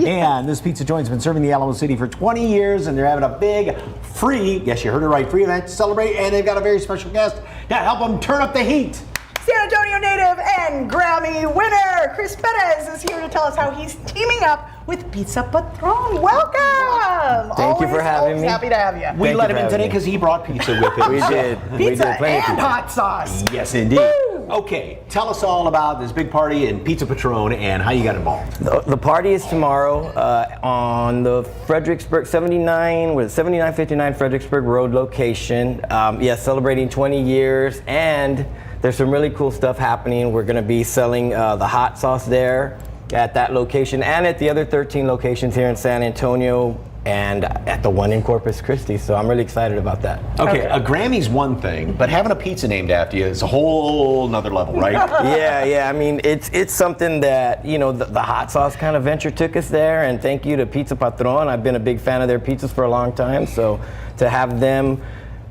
And this pizza joint's been serving the Alamo City for 20 years, and they're having a big free, yes, you heard it right, free event to celebrate, and they've got a very special guest to help them turn up the heat. San Antonio native and Grammy winner Chris Perez is here to tell us how he's teaming up with Pizza Patron. Welcome! Thank you for having me. Happy to have you. We let him in today because he brought pizza with him. We did. Pizza plenty of and pizza. hot sauce. Yes, indeed. Woo! Okay, tell us all about this big party in Pizza Patron and how you got involved. The party is tomorrow on the Fredericksburg 7959 Fredericksburg Road location. Celebrating 20 years, and there's some really cool stuff happening. We're going to be selling the hot sauce there at that location and at the other 13 locations here in San Antonio and at the one in Corpus Christi. So I'm really excited about that. Okay, a Grammy's one thing, but having a pizza named after you is a whole nother level, right? Yeah. I mean, it's something that, the hot sauce kind of venture took us there, and thank you to Pizza Patron. I've been a big fan of their pizzas for a long time, so to have them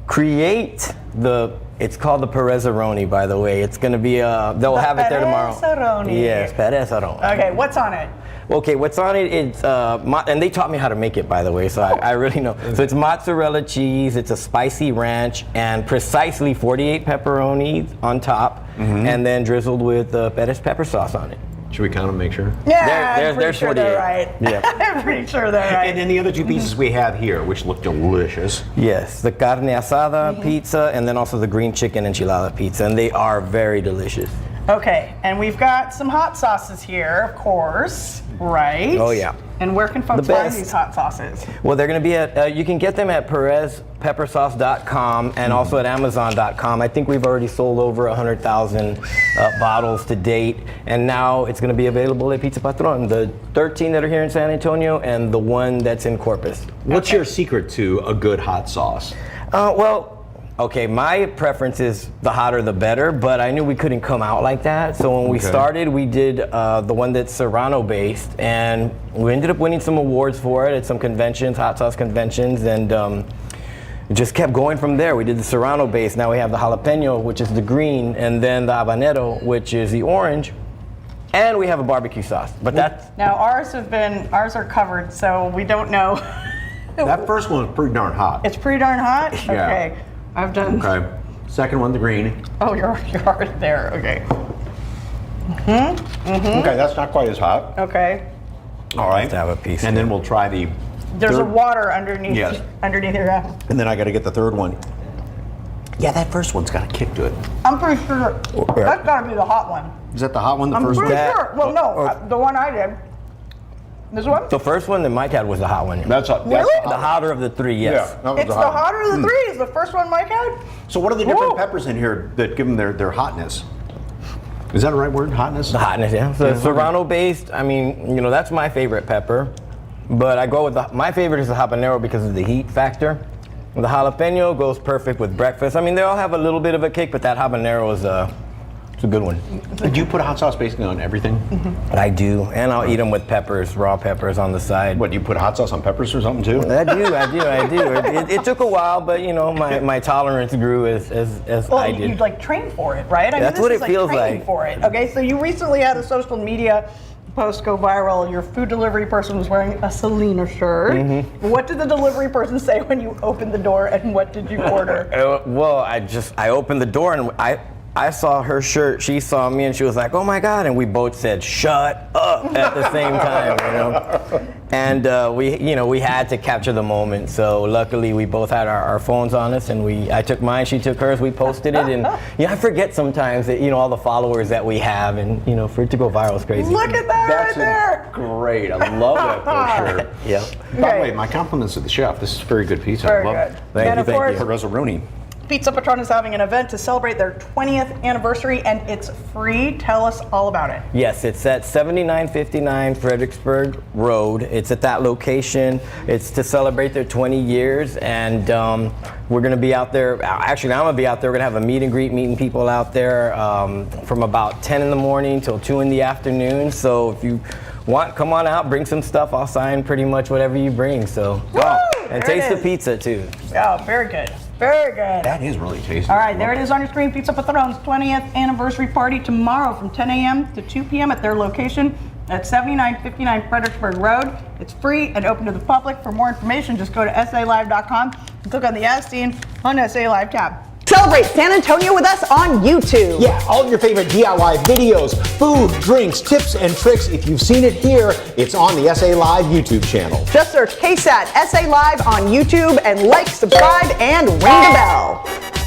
create it's called the Perezeroni, by the way. It's going to be, they'll have it there tomorrow. Perezeroni. Yes, Perezeroni. Okay, what's on it? Okay, what's on it? It's and they taught me how to make it, by the way, so I really know. So it's mozzarella cheese, it's a spicy ranch, and precisely 48 pepperoni on top, and then drizzled with Perez pepper sauce on it. Should we count them, make sure? Yeah, There's sure 48. they're right. Yeah. I'm pretty sure they're right. And then the other two pieces we have here, which look delicious. Yes, the carne asada pizza, and then also the green chicken enchilada pizza, and they are very delicious. Okay, and we've got some hot sauces here, of course, right? Oh, yeah. And where can folks The find best. these hot sauces? Well, they're going to be at, you can get them at perezpeppersauce.com and also at amazon.com. I think we've already sold over 100,000 bottles to date, and now it's going to be available at Pizza Patron, the 13 that are here in San Antonio and the one that's in Corpus. What's your secret to a good hot sauce? Okay, my preference is the hotter the better, but I knew we couldn't come out like that. So when we started, we did the one that's Serrano based, and we ended up winning some awards for it at some conventions, hot sauce conventions, and it just kept going from there. We did the Serrano base, now we have the jalapeno, which is the green, and then the habanero, which is the orange, and we have a barbecue sauce. But that's Now ours are covered, so we don't know. That first one was pretty darn hot. It's pretty darn hot? Yeah. Okay. I've done. Okay. Second one, the green. Oh, you're already there. Okay. Okay, that's not quite as hot. Okay. All right. to have a piece. And then we'll try the There's a third- water underneath. Yes. Underneath your hand. And then I got to get the third one. Yeah, that first one's got a kick to it. I'm pretty sure that's gotta be the hot one. Is that the hot one, the I'm first pretty one? sure. Well, no, the one I did. This one? the first one that Mike had was the hot one. That's a, Really? The hotter of the three, yes. Yeah, that was It's the hotter of the three. Is the first one Mike had? So what are the different Whoa. peppers in here that give them their hotness? Is that a right word, hotness? The hotness, yeah. So Yeah, Serrano based, I mean, that's my favorite pepper. But I go with my favorite is the habanero because of the heat factor. The jalapeno goes perfect with breakfast. I mean, they all have a little bit of a kick, but that habanero is it's a good one. Do you put hot sauce basically on everything? I do, and I'll eat them with peppers, raw peppers on the side. What, do you put hot sauce on peppers or something too? I do. It took a while, but my tolerance grew as Well, I did. you like train for it, right? I That's this what is it feels training like. For it. Okay, so you recently had a social media post go viral. Your food delivery person was wearing a Selena shirt. Mm-hmm. What did the delivery person say when you opened the door, and what did you order? Well, I opened the door and I saw her shirt, she saw me, and she was like, "Oh my God!" And we both said, "Shut up!" at the same time, And we had to capture the moment. So luckily, we both had our phones on us, and I took mine, she took hers. We posted it, and I forget sometimes that all the followers that we have, and for it to go viral is crazy. Look at that That's right there. great. I love that for sure. Yeah. By the way, my compliments to the chef. This is very good pizza. Very I love good. it. And of course, Perezeroni. Pizza Patron is having an event to celebrate their 20th anniversary, and it's free. Tell us all about it. Yes, it's at 7959 Fredericksburg Road. It's at that location. It's to celebrate their 20 years, and we're going to be out there. Actually, I'm going to be out there. We're going to have a meet and greet, meeting people out there from about 10 in the morning till 2 in the afternoon. So if you want, come on out, bring some stuff. I'll sign pretty much whatever you bring. So, and taste the pizza too. Oh, very good. Very good. That is really tasty. All right, there it is on your screen. Pizza Patron's 20th anniversary party tomorrow from 10 a.m. to 2 p.m. at their location at 7959 Fredericksburg Road. It's free and open to the public. For more information, just go to salive.com and click on the As Seen on SA Live tab. Celebrate San Antonio with us on YouTube. Yeah, all of your favorite DIY videos, food, drinks, tips, and tricks. If you've seen it here, it's on the SA Live YouTube channel. Just search KSAT SA Live on YouTube and like, subscribe, and ring the bell.